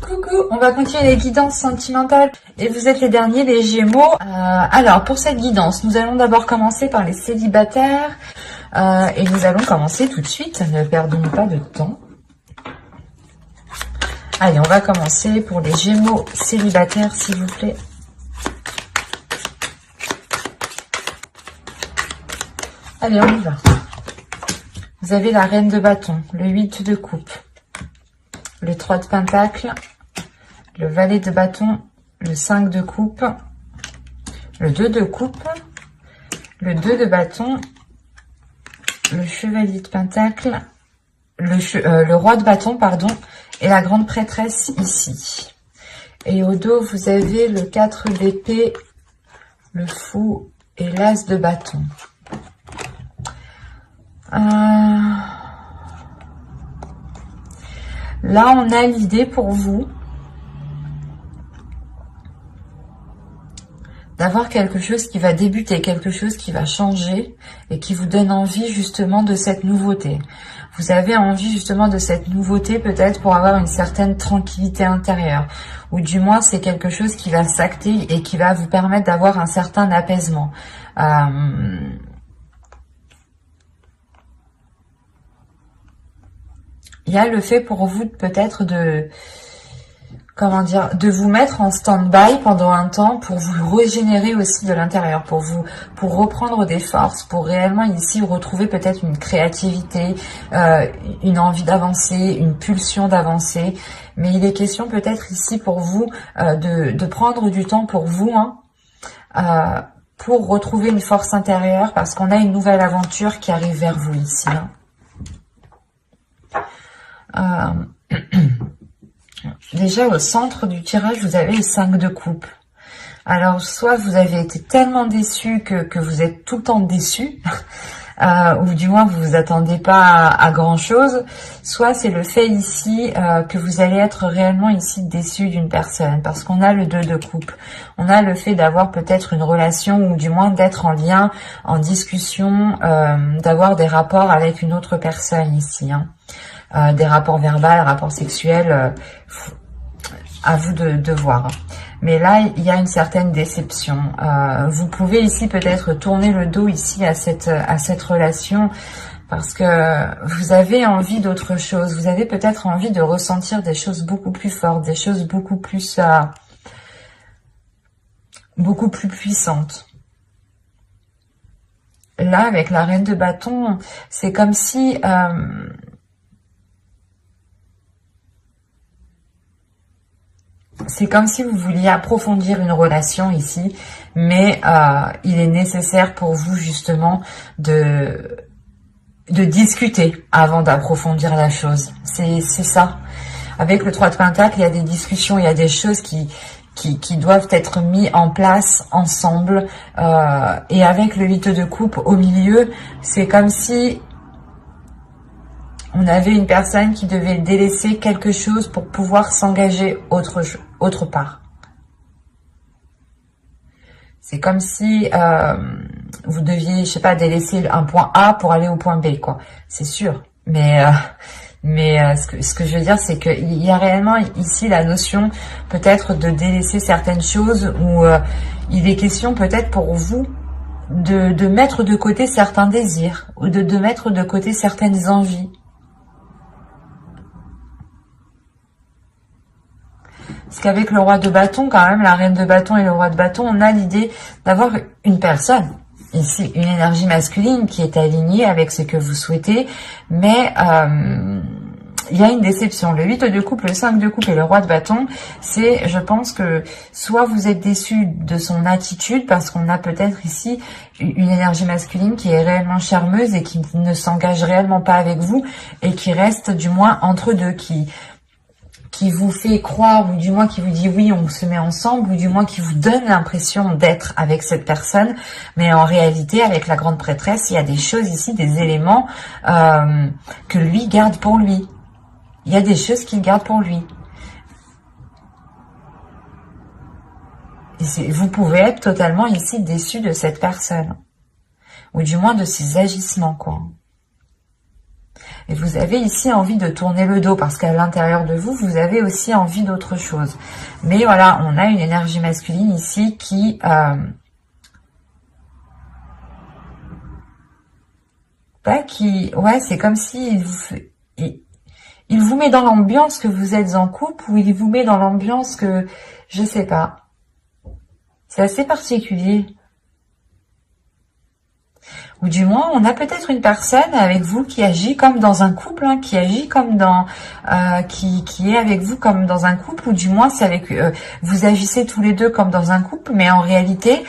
Coucou, on va continuer les guidances sentimentales et vous êtes les derniers, les Gémeaux. Alors, pour cette guidance, nous allons d'abord commencer par les célibataires et nous allons commencer tout de suite, ne perdons pas de temps. Allez, on va commencer pour les Gémeaux célibataires, s'il vous plaît. Allez, on y va. Vous avez la reine de bâton, le 8 de coupe, le 3 de pentacle, le valet de bâton, le 5 de coupe, le 2 de coupe, le 2 de bâton, le chevalier de pentacle, le roi de bâton, pardon, et la grande prêtresse ici. Et au dos, vous avez le 4 d'épée, le fou et l'as de bâton. Là, on a l'idée pour vous d'avoir quelque chose qui va débuter, quelque chose qui va changer et qui vous donne envie justement de cette nouveauté. Vous avez envie justement de cette nouveauté peut-être pour avoir une certaine tranquillité intérieure, ou du moins c'est quelque chose qui va s'acter et qui va vous permettre d'avoir un certain apaisement. Il y a le fait pour vous peut-être de, comment dire, de vous mettre en stand-by pendant un temps pour vous régénérer aussi de l'intérieur, pour reprendre des forces, pour réellement ici retrouver peut-être une créativité, une envie d'avancer, une pulsion d'avancer. Mais il est question peut-être ici pour vous de prendre du temps pour vous, pour retrouver une force intérieure, parce qu'on a une nouvelle aventure qui arrive vers vous ici. Déjà au centre du tirage, vous avez le 5 de coupe. Alors, soit vous avez été tellement déçu que vous êtes tout le temps déçu, ou du moins vous vous attendez pas à grand chose, soit c'est le fait ici que vous allez être réellement ici déçu d'une personne, parce qu'on a le 2 de coupe. On a le fait d'avoir peut-être une relation, ou du moins d'être en lien, en discussion, d'avoir des rapports avec une autre personne ici, des rapports verbaux, rapports sexuels, à vous de voir. Mais là, il y a une certaine déception. Vous pouvez ici peut-être tourner le dos ici à cette relation parce que vous avez envie d'autre chose. Vous avez peut-être envie de ressentir des choses beaucoup plus fortes, des choses beaucoup plus puissantes. Là, avec la reine de bâton, c'est comme si vous vouliez approfondir une relation ici, mais il est nécessaire pour vous justement de discuter avant d'approfondir la chose. C'est ça. Avec le 3 de pentacle, il y a des discussions, il y a des choses qui doivent être mises en place ensemble. Et avec le 8 de coupe au milieu, c'est comme si on avait une personne qui devait délaisser quelque chose pour pouvoir s'engager autre part. C'est comme si vous deviez, je sais pas, délaisser un point A pour aller au point B, quoi. C'est sûr. Mais ce que je veux dire, c'est qu'il y a réellement ici la notion peut-être de délaisser certaines choses, ou il est question peut-être pour vous de mettre de côté certains désirs, ou de mettre de côté certaines envies. Parce qu'avec le roi de bâton, quand même, la reine de bâton et le roi de bâton, on a l'idée d'avoir une personne, ici, une énergie masculine qui est alignée avec ce que vous souhaitez, mais il y a une déception. Le 8 de coupe, le 5 de coupe et le roi de bâton, c'est, je pense que, soit vous êtes déçu de son attitude, parce qu'on a peut-être ici une énergie masculine qui est réellement charmeuse et qui ne s'engage réellement pas avec vous, et qui reste du moins entre deux, qui vous fait croire, ou du moins qui vous dit oui, on se met ensemble, ou du moins qui vous donne l'impression d'être avec cette personne, mais en réalité, avec la grande prêtresse, il y a des choses ici, des éléments que lui garde pour lui. Il y a des choses qu'il garde pour lui. Et vous pouvez être totalement ici déçu de cette personne, ou du moins de ses agissements, quoi. Et vous avez ici envie de tourner le dos parce qu'à l'intérieur de vous, vous avez aussi envie d'autre chose. Mais voilà, on a une énergie masculine ici qui... ouais, c'est comme si il vous met dans l'ambiance que vous êtes en couple ou il vous met dans l'ambiance que... Je sais pas. C'est assez particulier. Ou du moins, on a peut-être une personne avec vous qui agit comme dans un couple, hein, qui agit comme dans... qui est avec vous comme dans un couple, ou du moins, c'est avec... vous agissez tous les deux comme dans un couple, mais en réalité,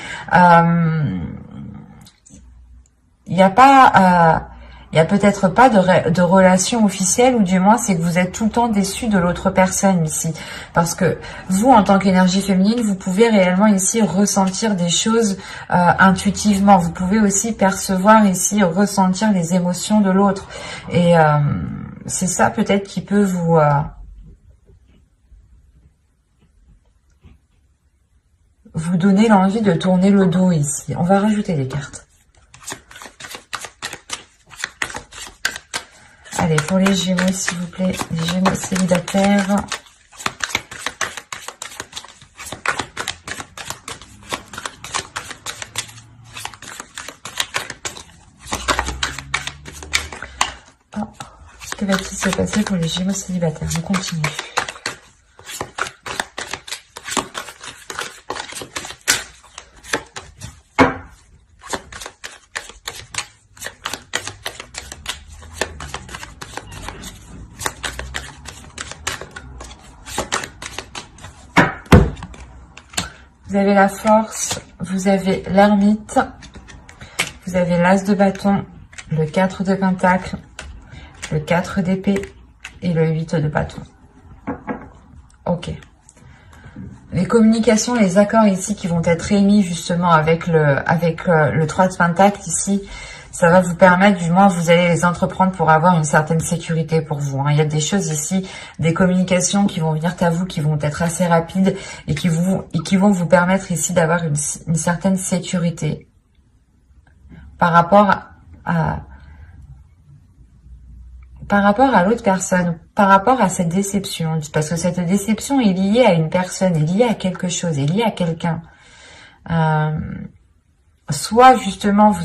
il n'y a pas... il n'y a peut-être pas de relation officielle, ou du moins c'est que vous êtes tout le temps déçu de l'autre personne ici. Parce que vous, en tant qu'énergie féminine, vous pouvez réellement ici ressentir des choses intuitivement. Vous pouvez aussi percevoir ici, ressentir les émotions de l'autre. Et c'est ça peut-être qui peut vous donner l'envie de tourner le dos ici. On va rajouter des cartes. Allez, pour les Gémeaux, s'il vous plaît, les Gémeaux célibataires. Oh, que va-t-il se passer pour les Gémeaux célibataires? On continue. Vous avez la force, vous avez l'ermite, vous avez l'as de bâton, le 4 de pentacle, le 4 d'épée et le 8 de bâton. Ok. Les communications, les accords ici qui vont être émis justement avec le 3 de pentacle ici, ça va vous permettre, du moins vous allez les entreprendre pour avoir une certaine sécurité pour vous. Hein. Il y a des choses ici, des communications qui vont venir à vous, qui vont être assez rapides et qui vont vous permettre ici d'avoir une certaine sécurité par rapport à l'autre personne, par rapport à cette déception. Parce que cette déception est liée à une personne, est liée à quelque chose, est liée à quelqu'un. Soit justement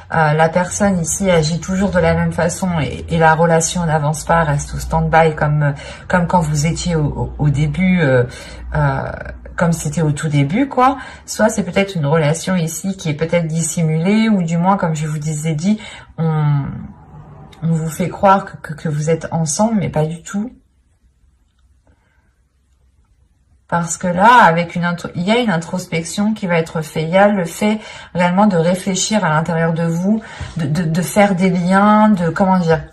la personne ici agit toujours de la même façon et la relation n'avance pas, reste au stand-by comme quand vous étiez au début, comme c'était au tout début, quoi. Soit c'est peut-être une relation ici qui est peut-être dissimulée, ou du moins, comme je vous disais dit, on vous fait croire que vous êtes ensemble, mais pas du tout. Parce que là, il y a une introspection qui va être faite. Il y a le fait réellement de réfléchir à l'intérieur de vous, de faire des liens, comment dire.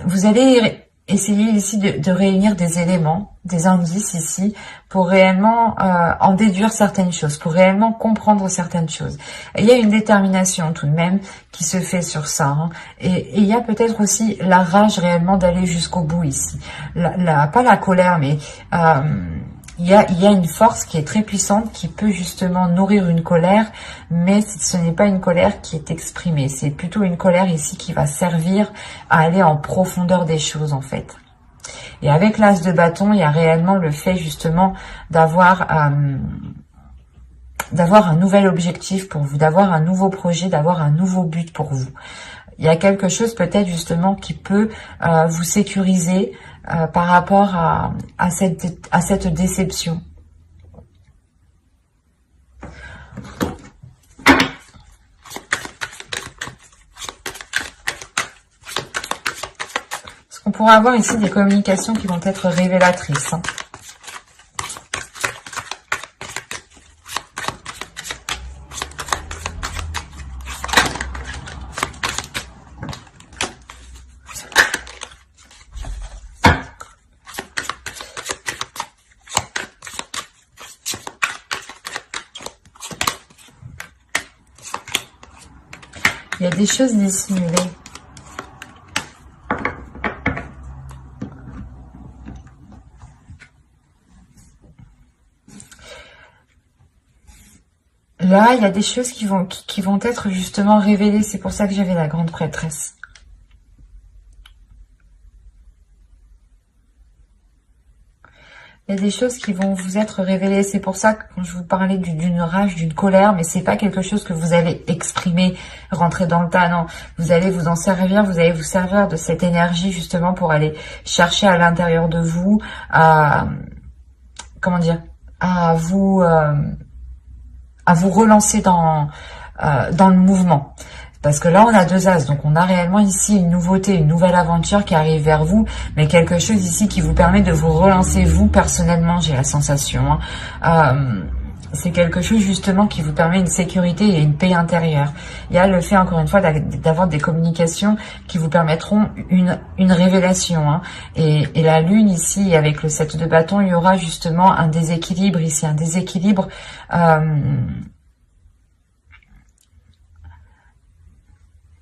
Vous allez essayer ici de réunir des éléments, des indices ici, pour réellement en déduire certaines choses, pour réellement comprendre certaines choses. Et il y a une détermination tout de même qui se fait sur ça. Hein. Et il y a peut-être aussi la rage réellement d'aller jusqu'au bout ici. Pas la colère, mais... il y a une force qui est très puissante qui peut justement nourrir une colère, mais ce n'est pas une colère qui est exprimée. C'est plutôt une colère ici qui va servir à aller en profondeur des choses en fait. Et avec l'as de bâton, il y a réellement le fait justement d'avoir un nouvel objectif pour vous, d'avoir un nouveau projet, d'avoir un nouveau but pour vous. Il y a quelque chose peut-être justement qui peut vous sécuriser par rapport à cette déception. Parce qu'on pourra avoir ici des communications qui vont être révélatrices. Hein. Il y a des choses dissimulées. Là, il y a des choses qui vont être justement révélées. C'est pour ça que j'avais la grande prêtresse. Il y a des choses qui vont vous être révélées. C'est pour ça que quand je vous parlais d'une rage, d'une colère, mais c'est pas quelque chose que vous allez exprimer, rentrer dans le tas, non. Vous allez vous en servir, vous allez vous servir de cette énergie justement pour aller chercher à l'intérieur de vous, comment dire, à vous relancer dans le mouvement. Parce que là, on a 2 as, donc on a réellement ici une nouveauté, une nouvelle aventure qui arrive vers vous, mais quelque chose ici qui vous permet de vous relancer, vous, personnellement, j'ai la sensation. C'est quelque chose, justement, qui vous permet une sécurité et une paix intérieure. Il y a le fait, encore une fois, d'avoir des communications qui vous permettront une révélation. Et la lune, ici, avec le 7 de bâton, il y aura justement un déséquilibre ici, un déséquilibre...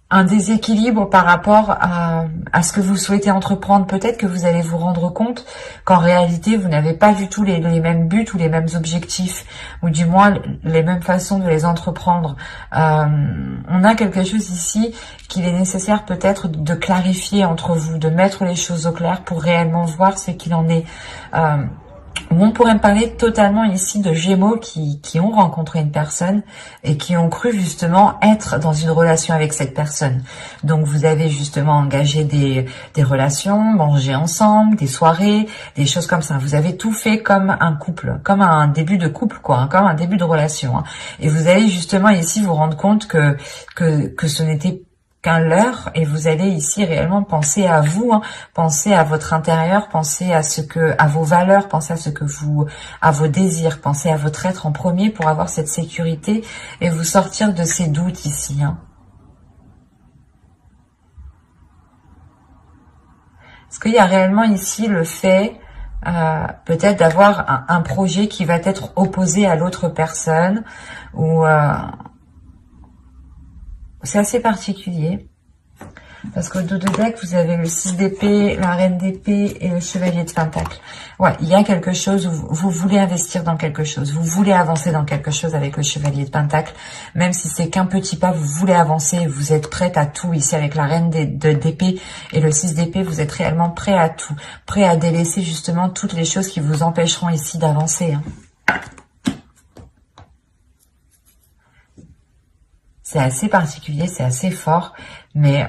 un déséquilibre par rapport à ce que vous souhaitez entreprendre. Peut-être que vous allez vous rendre compte qu'en réalité, vous n'avez pas du tout les mêmes buts ou les mêmes objectifs, ou du moins les mêmes façons de les entreprendre. On a quelque chose ici qu'il est nécessaire peut-être de clarifier entre vous, de mettre les choses au clair pour réellement voir ce qu'il en est. On pourrait me parler totalement ici de Gémeaux qui ont rencontré une personne et qui ont cru justement être dans une relation avec cette personne. Donc vous avez justement engagé des relations, mangé ensemble, des soirées, des choses comme ça. Vous avez tout fait comme un couple, comme un début de couple, quoi, comme un début de relation. Et vous allez justement ici vous rendre compte que ce n'était qu'un leurre, et vous allez ici réellement penser à vous, penser à votre intérieur, penser à vos valeurs, penser à vos désirs, penser à votre être en premier pour avoir cette sécurité et vous sortir de ces doutes ici. Est-ce qu'il y a réellement ici le fait peut-être d'avoir un projet qui va être opposé à l'autre personne, ou c'est assez particulier, parce qu'au dos de deck, vous avez le 6 d'épée, la reine d'épée et le chevalier de pentacle. Ouais, il y a quelque chose où vous voulez investir dans quelque chose, vous voulez avancer dans quelque chose avec le chevalier de pentacle, même si c'est qu'un petit pas, vous voulez avancer, vous êtes prête à tout. Ici, avec la reine d'épée et le 6 d'épée, vous êtes réellement prêt à tout, prêt à délaisser justement toutes les choses qui vous empêcheront ici d'avancer. C'est assez particulier, c'est assez fort, mais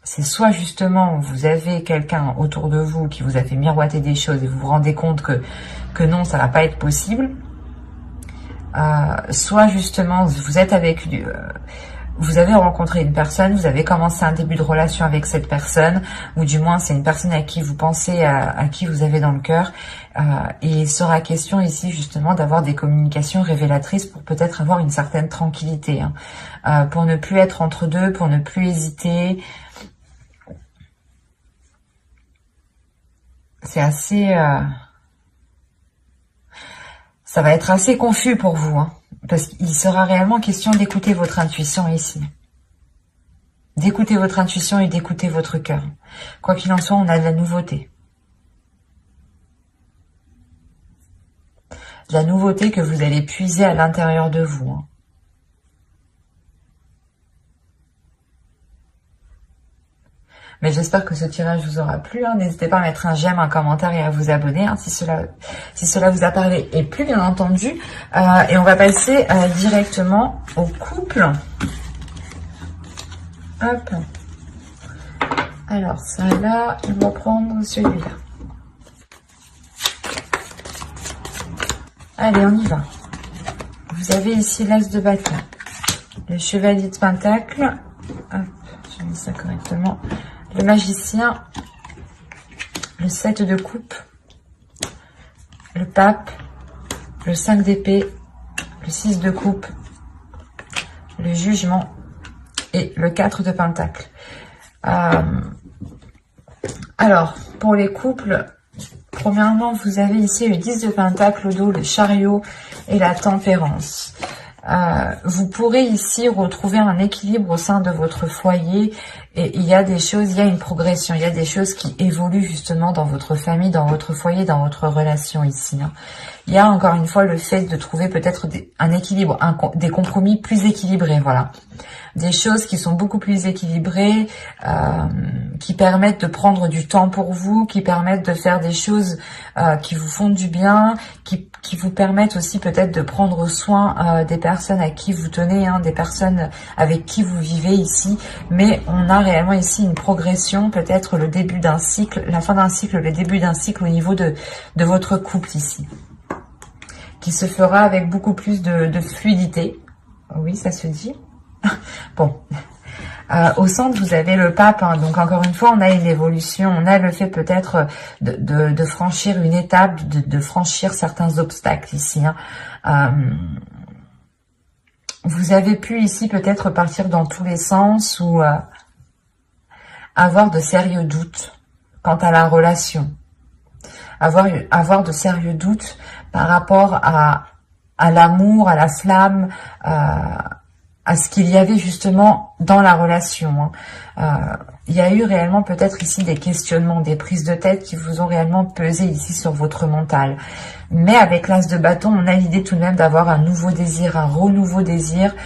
c'est soit justement vous avez quelqu'un autour de vous qui vous a fait miroiter des choses et vous vous rendez compte que non, ça va pas être possible, soit justement vous êtes avec vous avez rencontré une personne, vous avez commencé un début de relation avec cette personne, ou du moins c'est une personne à qui vous pensez, à qui vous avez dans le cœur, et il sera question ici justement d'avoir des communications révélatrices pour peut-être avoir une certaine tranquillité, pour ne plus être entre deux, pour ne plus hésiter. C'est assez... ça va être assez confus pour vous, parce qu'il sera réellement question d'écouter votre intuition ici. D'écouter votre intuition et d'écouter votre cœur. Quoi qu'il en soit, on a de la nouveauté. De la nouveauté que vous allez puiser à l'intérieur de vous. Mais j'espère que ce tirage vous aura plu. N'hésitez pas à mettre un j'aime, un commentaire et à vous abonner si cela vous a parlé et plu, bien entendu. Et on va passer directement au couple. Hop. Alors, ça là, on va prendre celui-là. Allez, on y va. Vous avez ici l'as de bâton, le chevalier de pentacle. Hop, je mets ça correctement. Le magicien, le 7 de coupe, le pape, le 5 d'épée, le 6 de coupe, le jugement et le 4 de pentacle. Alors, pour les couples, premièrement, vous avez ici le 10 de pentacle au dos, le chariot et la tempérance. Vous pourrez ici retrouver un équilibre au sein de votre foyer Et il y a des choses, il y a une progression, il y a des choses qui évoluent justement dans votre famille, dans votre foyer, dans votre relation ici. Hein. Il y a encore une fois le fait de trouver peut-être un équilibre, des compromis plus équilibrés, voilà. Des choses qui sont beaucoup plus équilibrées, qui permettent de prendre du temps pour vous, qui permettent de faire des choses qui vous font du bien, qui vous permettent aussi peut-être de prendre soin des personnes à qui vous tenez, hein, des personnes avec qui vous vivez ici. Mais on a réellement ici une progression, peut-être le début d'un cycle, la fin d'un cycle, le début d'un cycle au niveau de votre couple ici, qui se fera avec beaucoup plus de fluidité. Oui, ça se dit. Bon, au centre, vous avez le pape, hein, donc encore une fois, on a une évolution, on a le fait peut-être de franchir une étape, de franchir certains obstacles ici. Hein. Vous avez pu ici peut-être partir dans tous les sens ou avoir de sérieux doutes quant à la relation. Avoir de sérieux doutes par rapport à l'amour, à la flamme, à ce qu'il y avait justement dans la relation. Hein. Il y a eu réellement peut-être ici des questionnements, des prises de tête qui vous ont réellement pesé ici sur votre mental. Mais avec l'as de bâton, on a l'idée tout de même d'avoir un nouveau désir, un renouveau désir,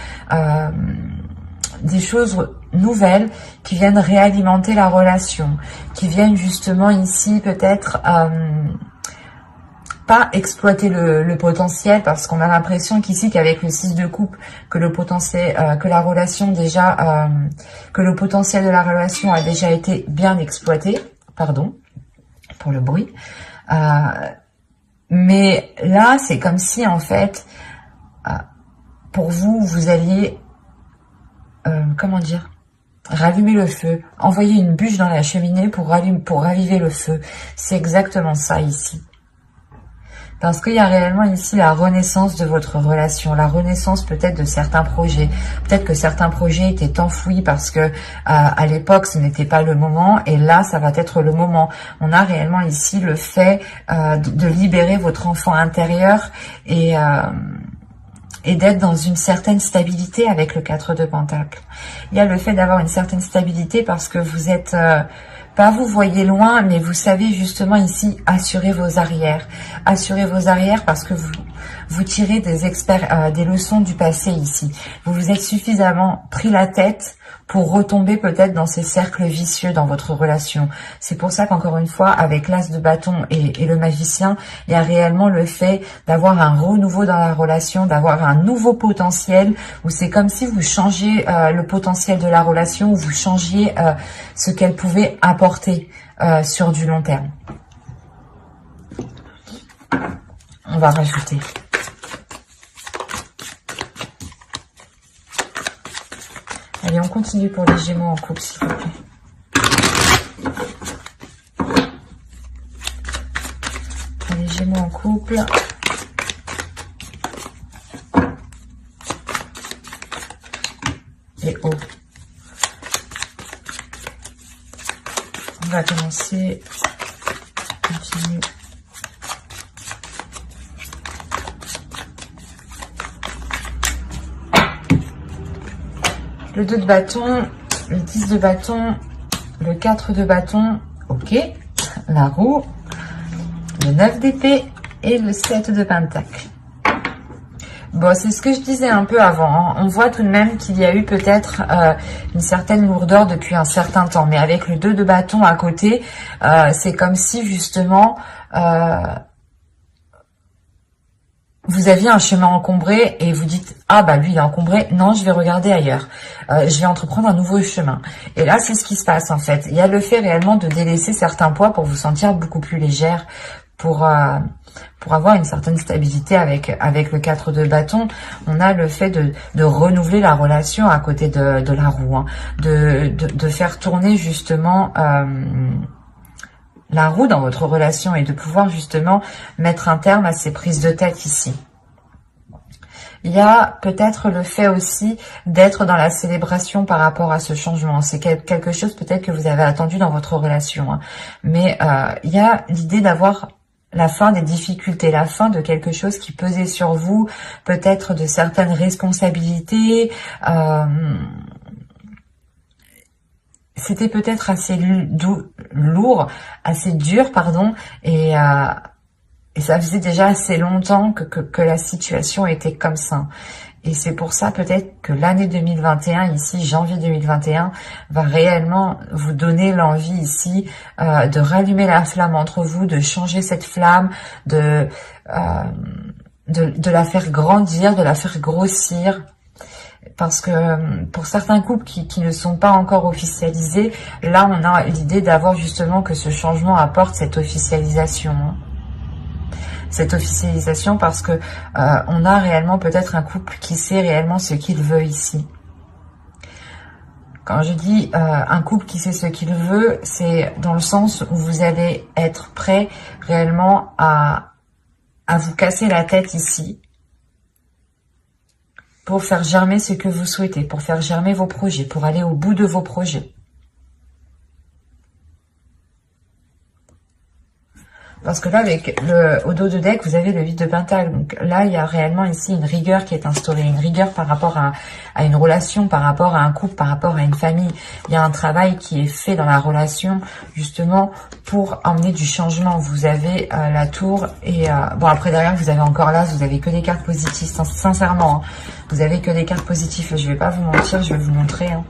des choses nouvelles qui viennent réalimenter la relation, qui viennent justement ici peut-être pas exploiter le potentiel, parce qu'on a l'impression qu'ici qu'avec le 6 de coupe, que le potentiel, que la relation déjà, que le potentiel de la relation a déjà été bien exploité. Pardon pour le bruit. Mais là, c'est comme si en fait, pour vous, vous alliez, comment dire, rallumer le feu, envoyer une bûche dans la cheminée pour raviver le feu. C'est exactement ça ici. Parce qu'il y a réellement ici la renaissance de votre relation, la renaissance peut-être de certains projets. Peut-être que certains projets étaient enfouis parce que à l'époque ce n'était pas le moment, et là ça va être le moment. On a réellement ici le fait de libérer votre enfant intérieur et d'être dans une certaine stabilité avec le 4 de Pentacle. Il y a le fait d'avoir une certaine stabilité parce que vous êtes... pas vous voyez loin, mais vous savez justement ici assurer vos arrières. Assurer vos arrières parce que vous tirez des leçons du passé ici. Vous vous êtes suffisamment pris la tête pour retomber peut-être dans ces cercles vicieux dans votre relation. C'est pour ça qu'encore une fois, avec l'as de bâton et le magicien, il y a réellement le fait d'avoir un renouveau dans la relation, d'avoir un nouveau potentiel, où c'est comme si vous changiez le potentiel de la relation, ou vous changiez ce qu'elle pouvait apporter sur du long terme. On va rajouter. Allez, on continue pour les Gémeaux en couple, s'il vous plaît. Pour les Gémeaux en couple. Et haut. On va commencer. Continue. Le 2 de bâton, le 10 de bâton, le 4 de bâton, ok, la roue, le 9 d'épée et le 7 de pentacle. Bon, c'est ce que je disais un peu avant, hein. On voit tout de même qu'il y a eu peut-être une certaine lourdeur depuis un certain temps, mais avec le 2 de bâton à côté, c'est comme si justement... vous aviez un chemin encombré et vous dites « Ah bah lui il est encombré, non je vais regarder ailleurs, je vais entreprendre un nouveau chemin ». Et là c'est ce qui se passe en fait. Il y a le fait réellement de délaisser certains poids pour vous sentir beaucoup plus légère, pour avoir une certaine stabilité avec le 4 de bâton. On a le fait de renouveler la relation à côté de la roue, hein, de faire tourner justement... la roue dans votre relation et de pouvoir justement mettre un terme à ces prises de tête ici. Il y a peut-être le fait aussi d'être dans la célébration par rapport à ce changement. C'est quelque chose peut-être que vous avez attendu dans votre relation. Hein. Mais il y a l'idée d'avoir la fin des difficultés, la fin de quelque chose qui pesait sur vous, peut-être de certaines responsabilités, c'était peut-être assez lourd, assez dur, pardon, et ça faisait déjà assez longtemps que la situation était comme ça. Et c'est pour ça peut-être que l'année 2021, ici, janvier 2021, va réellement vous donner l'envie ici de rallumer la flamme entre vous, de changer cette flamme, de la faire grandir, de la faire grossir. Parce que pour certains couples qui ne sont pas encore officialisés, là on a l'idée d'avoir justement que ce changement apporte cette officialisation. Cette officialisation parce que on a réellement peut-être un couple qui sait réellement ce qu'il veut ici. Quand je dis un couple qui sait ce qu'il veut, c'est dans le sens où vous allez être prêt réellement à vous casser la tête ici pour faire germer ce que vous souhaitez, pour faire germer vos projets, pour aller au bout de vos projets. Parce que là, avec au dos de deck, vous avez le 8 de Pentacle. Donc là, il y a réellement ici une rigueur qui est instaurée. Une rigueur par rapport à une relation, par rapport à un couple, par rapport à une famille. Il y a un travail qui est fait dans la relation, justement, pour emmener du changement. Vous avez la tour et... bon, après, derrière, vous avez encore là, vous avez que des cartes positives. Sincèrement, hein, vous avez que des cartes positives. Je vais pas vous mentir, je vais vous montrer. Hein.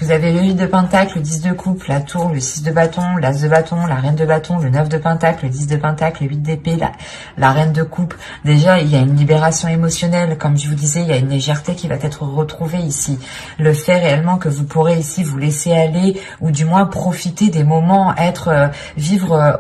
Vous avez le 8 de Pentacle, le 10 de coupe, la tour, le 6 de bâton, l'as de bâton, la reine de bâton, le 9 de Pentacle, le 10 de Pentacle, le 8 d'épée, la reine de coupe. Déjà, il y a une libération émotionnelle. Comme je vous disais, il y a une légèreté qui va être retrouvée ici. Le fait réellement que vous pourrez ici vous laisser aller ou du moins profiter des moments, vivre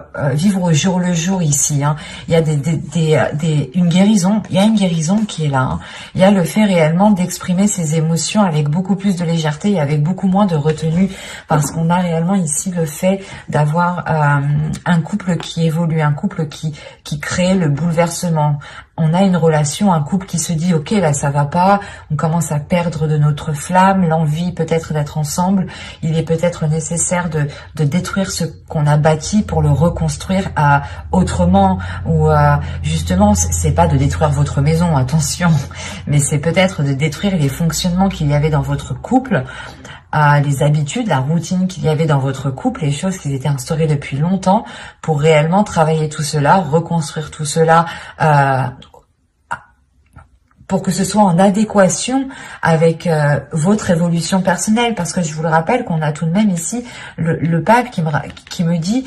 au jour le jour ici. Hein. Il y a une guérison. Il y a une guérison qui est là. Hein. Il y a le fait réellement d'exprimer ses émotions avec beaucoup plus de légèreté et avec beaucoup moins de retenue, parce qu'on a réellement ici le fait d'avoir un couple qui évolue, un couple qui crée le bouleversement. On a une relation, un couple qui se dit ok, là ça va pas, on commence à perdre de notre flamme, l'envie peut-être d'être ensemble. Il est peut-être nécessaire de détruire ce qu'on a bâti pour le reconstruire autrement, ou justement c'est pas de détruire votre maison, attention, mais c'est peut-être de détruire les fonctionnements qu'il y avait dans votre couple, les habitudes, la routine qu'il y avait dans votre couple, les choses qui étaient instaurées depuis longtemps, pour réellement travailler tout cela, reconstruire tout cela, pour que ce soit en adéquation avec votre évolution personnelle, parce que je vous le rappelle qu'on a tout de même ici le pape qui me dit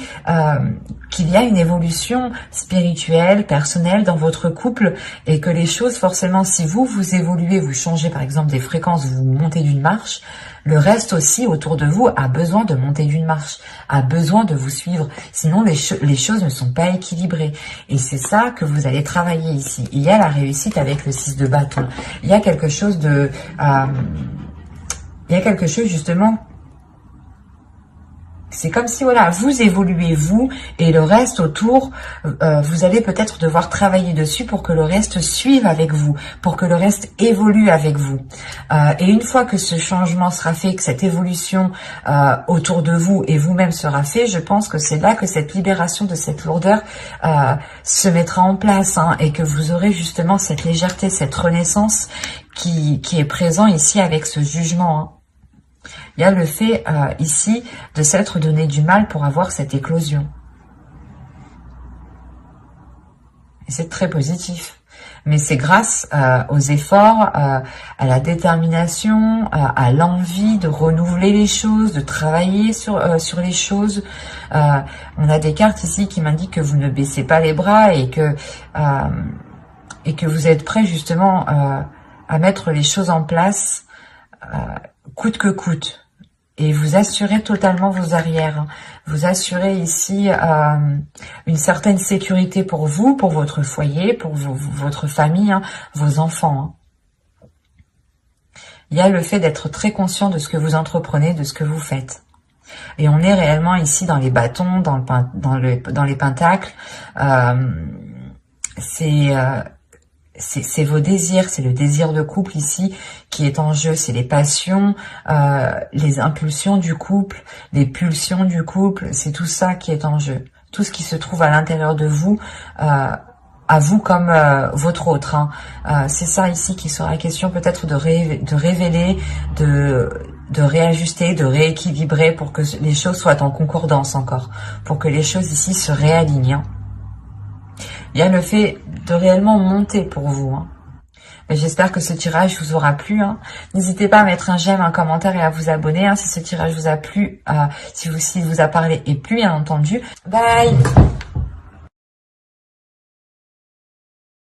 qu'il y a une évolution spirituelle, personnelle dans votre couple, et que les choses, forcément, si vous évoluez, vous changez par exemple des fréquences, vous montez d'une marche, le reste aussi autour de vous a besoin de monter d'une marche, a besoin de vous suivre. Sinon, les choses ne sont pas équilibrées. Et c'est ça que vous allez travailler ici. Il y a la réussite avec le 6 de bâton. Il y a quelque chose justement. C'est comme si, voilà, vous évoluez, vous, et le reste autour, vous allez peut-être devoir travailler dessus pour que le reste suive avec vous, pour que le reste évolue avec vous. Et une fois que ce changement sera fait, que cette évolution autour de vous et vous-même sera fait, je pense que c'est là que cette libération de cette lourdeur se mettra en place, hein, et que vous aurez justement cette légèreté, cette renaissance qui est présent ici avec ce jugement, hein. Il y a le fait ici de s'être donné du mal pour avoir cette éclosion. Et c'est très positif. Mais c'est grâce aux efforts, à la détermination, à l'envie de renouveler les choses, de travailler sur les choses. On a des cartes ici qui m'indiquent que vous ne baissez pas les bras et que vous êtes prêt justement à mettre les choses en place coûte que coûte. Et vous assurez totalement vos arrières. Vous assurez ici une certaine sécurité pour vous, pour votre foyer, pour votre famille, hein, vos enfants. Hein. Il y a le fait d'être très conscient de ce que vous entreprenez, de ce que vous faites. Et on est réellement ici dans les bâtons, dans les pentacles. C'est vos désirs, c'est le désir de couple ici qui est en jeu, c'est les passions, les impulsions du couple, les pulsions du couple, c'est tout ça qui est en jeu. Tout ce qui se trouve à l'intérieur de vous a à vous comme votre autre. Hein. C'est ça ici qui sera question peut-être de révéler, de réajuster, de rééquilibrer pour que les choses soient en concordance encore, pour que les choses ici se réalignent. Hein. Il y a le fait de réellement monter pour vous. Hein. J'espère que ce tirage vous aura plu. Hein. N'hésitez pas à mettre un j'aime, un commentaire et à vous abonner hein, si ce tirage vous a plu, s'il vous a parlé et plu bien entendu. Bye.